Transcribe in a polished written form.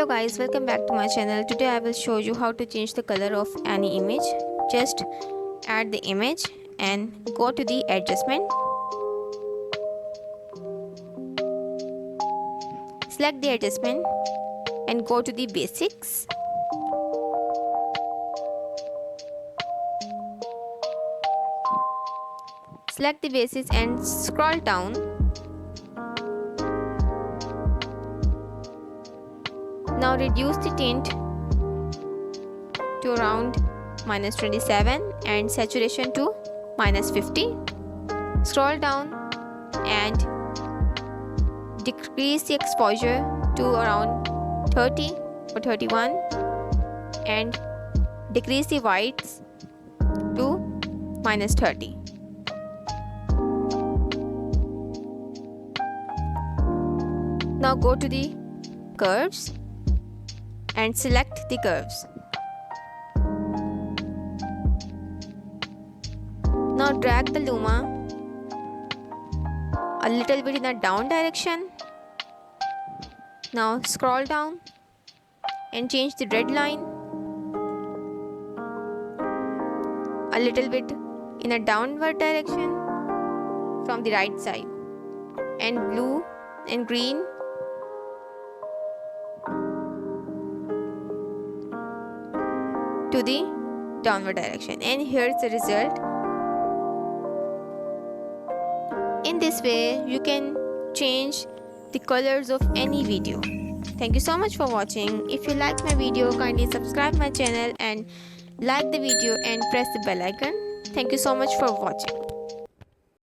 Hello guys, welcome back to my channel. Today I will show you how to change the color of any image. Just add the image and go to the adjustment. Select the adjustment and go to the basics. Select the basics and scroll down. Now reduce the tint to around -27 and saturation to -50. Scroll down and decrease the exposure to around 30 or 31 and decrease the whites to -30. Now go to the curves and select the curves. Now drag the luma a little bit in a down direction. Now scroll down and change the red line a little bit in a downward direction from the right side, and blue and green to the downward direction, and here's the result. In this way you can change the colors of any video. Thank you so much for watching. If you like my video, kindly subscribe my channel and like the video and press the bell icon. Thank you so much for watching.